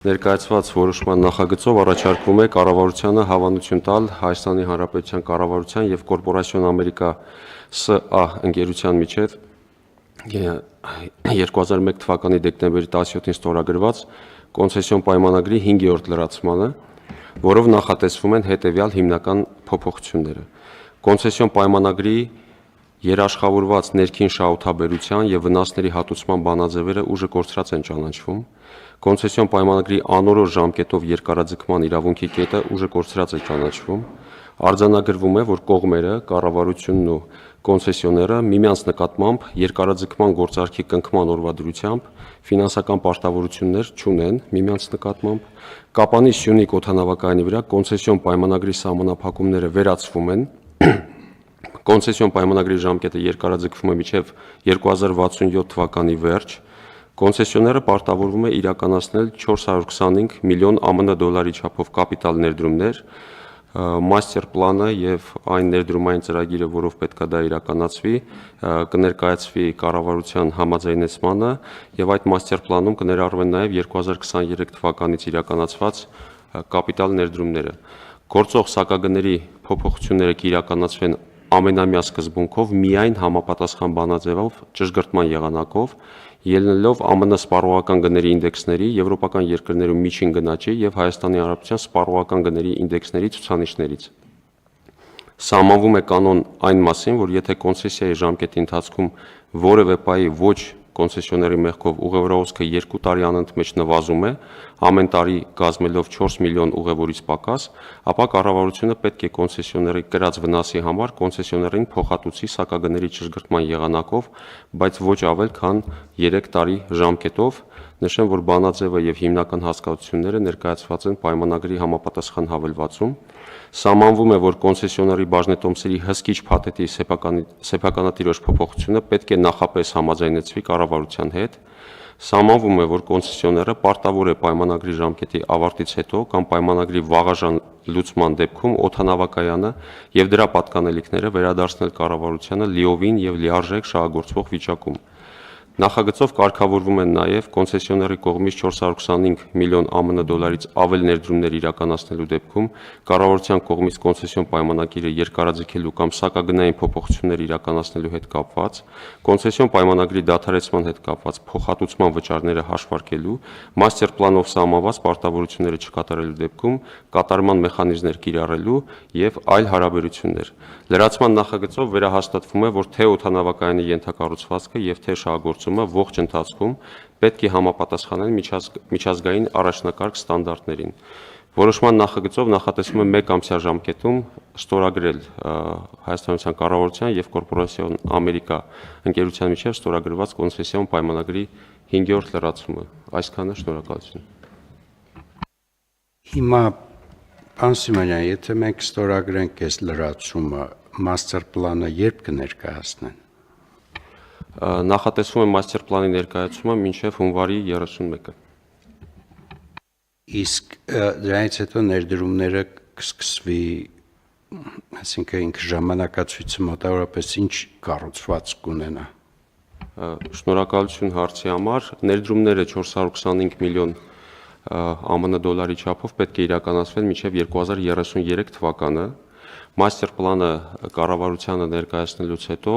Ներկայացված որոշման նախագծով առաջարկվում է կառավարությանը հավանություն տալ Հայաստանի Հանրապետության կառավարության և Կորպորասիոն Ամերիկա ՍԱ ընկերության միջև 2001 թվականի դեկտեմբերի 17-ին ստորագրված կոնցեսիոն պայմանագրի 5-րդ լրացմանը, որով նախատեսվում են հետևյալ հիմնական փոփոխությունները։ Կոնցեսիոն պայմանագրի երաշխավորված ներքին շահութաբերության և վնասների հատուցման բանաձևերը ուժը կորցրած են ճանաչվում։ Կոնցեսիոն պայմանագրի անորոշ ժամկետով երկարաձգման իրավունքի կետը ուժը կորցրած է ճանաչվում։ Արձանագրվում է, որ կողմերը, կառավարությունն ու կոնցեսիոները միմյանց նկատմամբ երկարաձգման գործարքի կնքման օրվա դրությամբ ֆինանսական պարտավորություններ չունեն միմյանց նկատմամբ։ Կապանի Սյունիք օդանավակայանի վրա կոնցեսիոն պայմանագրի սահմանափակումները վերացվում են։ Կոնցեսիոն պայմանագրի ժամկետը երկարաձգվում է մինչև 2067 թվականի վերջ։ Կոնցեսիոները պարտավորվում է իրականացնել 425 միլիոն ԱՄՆ դոլարի չափով կապիտալ ներդրումներ, մաստեր պլանը և այն ներդրումային ծրագիրը, որով պետք է դա իրականացվի, կներկայացվի կառավարության համաձայնեցմանը և այդ մաստեր պլանում կներառվեն նաև 2023 թվականից իրականացված կապիտալ ներդրումները։ Գործող սակագների փոփոխությունները կիրականացվեն ամենամյա սկզբունքով միայն համապատասխան բանաձևով ճշգրտման եղանակով, ելնելով ԱՄՆ սպառողական գների ինդեքսների, եվրոպական երկրներում միջին գնաճի և Հայաստանի Հանրապետության սպառողական գների ինդեքսների ցուցանիշներից։ Սահմանվում է կանոն այն մասին, որ եթե կոնցեսիայի ժամկետի ընթացքում որևէ պահի ոչ կոնցեսիոների մեղքով ուղևորահոսքը 2 տարի անընդմեջ նվազում է, ամեն տարի կազմելով 4 միլիոն ուղևորից պակաս, ապա կառավարությունը պետք է կոնցեսիոների կրած վնասի համար կոնցեսիոներին փոխհատուցի սակագների ճշգրտման եղանակով, բայց ոչ ավել քան 3 տարի ժամկետով։ Նշեմ, որ բանաձևը և հիմնական հասկացությունները ներկայացված են պայմանագրի համապատասխան հավելվածում։ Սահմանվում է, որ կոնցեսիոների բաժնետոմսերի հսկիչ փաթեթի սեփականատիրոջ փոփոխությունը պետք է նախապես համաձայնեցվի կառավարության հետ։ Սահմանվում է, որ կոնցեսիոները պարտավոր է պայմանագրի ժամկետի ավարտից հետո կամ պայմանագրի վաղաժամ լուծման դեպքում օդանավակայանը և դրա պատկանելիքները վերադարձնել կառավարությանը լիովին և լիարժեք շահագործվող վիճակում։ Նախագծով կարգավորվում են նաև կոնցեսիոների կողմից 425 միլիոն ԱՄՆ դոլարից ավել ներդրումներ իրականացնելու դեպքում կառավարության կողմից կոնցեսիոն պայմանագիրը երկարաձգելու կամ սակագնային փոփոխություններ իրականացնելու հետ կապված, կոնցեսիոն պայմանագրի դադարեցման հետ կապված փոխհատուցման վճարները հաշվարկելու, մաստեր պլանով սահմանված պարտավորությունները չկատարելու դեպքում կատարման մեխանիզմներ կիրառելու և այլ հարաբերություններ։ Լրացման նախագծով վերահաստատվում է, որ թե օդանավակայանի ենթակառուցվածքը և թե շահագործումը ողջ ընթացքում պետք է համապատասխանեն միջազգային առաջնակարգ ստանդարտներին։ Որոշման նախագծով նախատեսվում է 1 ամսյա ժամկետում ստորագրել Հայաստանյան կառավարության և Կորպորասիոն Ամերիկա ընկերության միջև ստորագրված կոնցեսիոն պայմանագրի 5-րդ լրացումը։ Այսքանը, շնորհակալություն։ Հիմա պարոն Սիմոնյան, եթե մենք ստորագրենք այս լրացումը, մաստեր պլանը երբ կներկայացնեն։ Նախատեսվում է մաստեր պլանի ներկայացումը մինչև հունվարի 31-ը։ Իսկ դրանից հետո ներդրումները կսկսվի, այսինքն ինքը ժամանակացույցը մոտավորապես ինչ կառուցվածք կունենա։ Շնորհակալություն հարցի համար։ Ներդրումները 425 միլիոն ԱՄՆ դոլարի չափով պետք է իրականացվեն մինչև 2033 թվականը։ Մաստեր պլանը կառավարությանը ներկայացնելուց հետո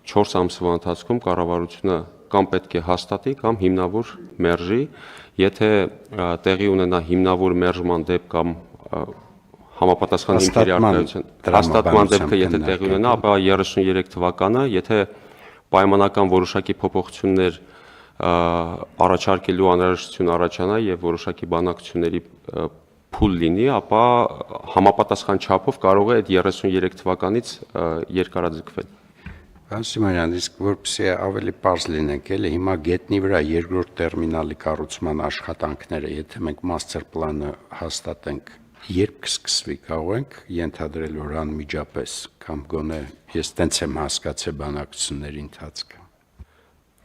4 ամսվա ընթացքում կառավարությունը կամ պետք է հաստատի կամ հիմնավոր մերժի, եթե տեղի ունենա հիմնավոր մերժման դեպք կամ համապատասխան հիմքերի առկայության հաստատման դեպքը եթե տեղի ունենա, ապա 33 թվականը, եթե պայմանական որոշակի փոփոխություններ առաջարկելու անհրաժեշտություն առաջանա եւ որոշակի բանակցությունների փուլ լինի, ապա համապատասխան չափով կարող է այդ 33 թվականից երկարաձգվել։ Պարոն Սիմոնյան, իսկ որպեսզի ավելի պարզ լինենք, էլի հիմա գետնի վրա երկրորդ տերմինալի կառուցման աշխատանքները, եթե մենք մաստեր պլանը հաստատենք, երբ կսկսվի, կարող ենք ենթադրել, որ անմիջապես կամ գոնե ես տենց եմ հասկացել բանակցությունների ընթացքը։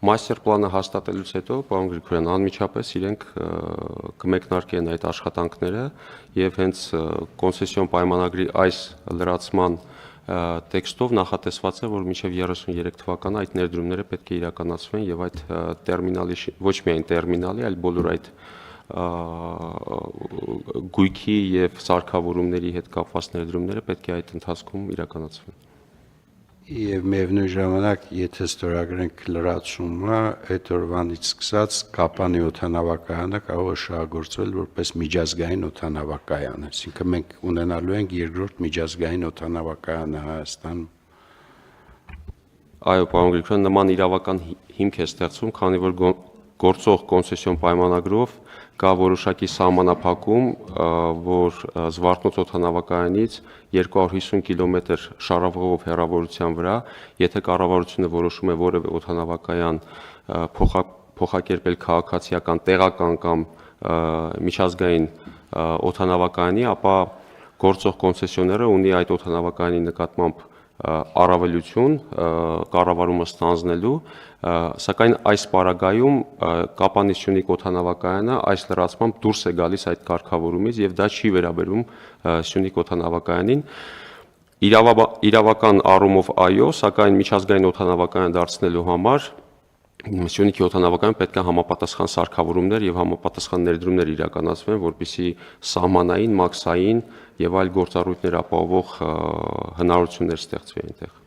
Մաստեր պլանը հաստատելուց հետո, պարոն Գրիգորյան, անմիջապես իրենք կմեկնարկեն այդ աշխատանքները եւ հենց կոնցեսիոն պայմանագրի այս լրացման տեքստով նախատեսված է, որ մինչև 33 թվականը այդ ներդրումները պետք է իրականացվեն եւ այդ տերմինալի ոչ միայն տերմինալի, այլ բոլոր այդ գույքի եւ սարքավորումների հետ կապված ներդրումները պետք է այդ ընթացքում իրականացվեն։ Եվ միևնույն ժամանակ, եթե ստորագրենք լրացումը, այդ օրվանից սկսած Կապանի օդանավակայանը կարող է շահագործվել որպես միջազգային օդանավակայան, այսինքն մենք ունենալու ենք երկրորդ միջազգային օդանավակայանը Հայաստանում։ Այո, պարոն Գրիգորյան, նման իրավական հիմք է ստեղծվում, քանի որ գործող կոնցեսիոն պայմանագրով կա որոշակի սահմանափակում, որ Զվարթնոց օդանավակայանից 250 կիլոմետր շարավղով հեռավորության վրա, եթե կառավարությունը որոշում է որևէ օդանավակայան փոխակերպել քաղաքացիական, տեղական կամ միջազգային օդանավակայանի, ապա գործող կոնցեսիոները ունի այդ օդանավակայանի նկատմամբ առավելություն կառավարումը ստանձնելու, սակայն այս պարագայում Կապանի Սյունիք օդանավակայանը այս լրացմամբ դուրս է գալիս այդ կարգավորումից եւ դա չի վերաբերում Սյունիք օդանավակայանին։ Իրավական առումով այո, սակայն միջազգային օդանավակայան դարձնելու համար Սյունիքի օդանավակայանում պետք է համապատասխան սարքավորումներ եւ համապատասխան ներդրումներ իրականացվեն, որպեսզի սահմանային, մաքսային եւ այլ գործառույթներ ապահովող հնարավորություններ ստեղծվի այնտեղ։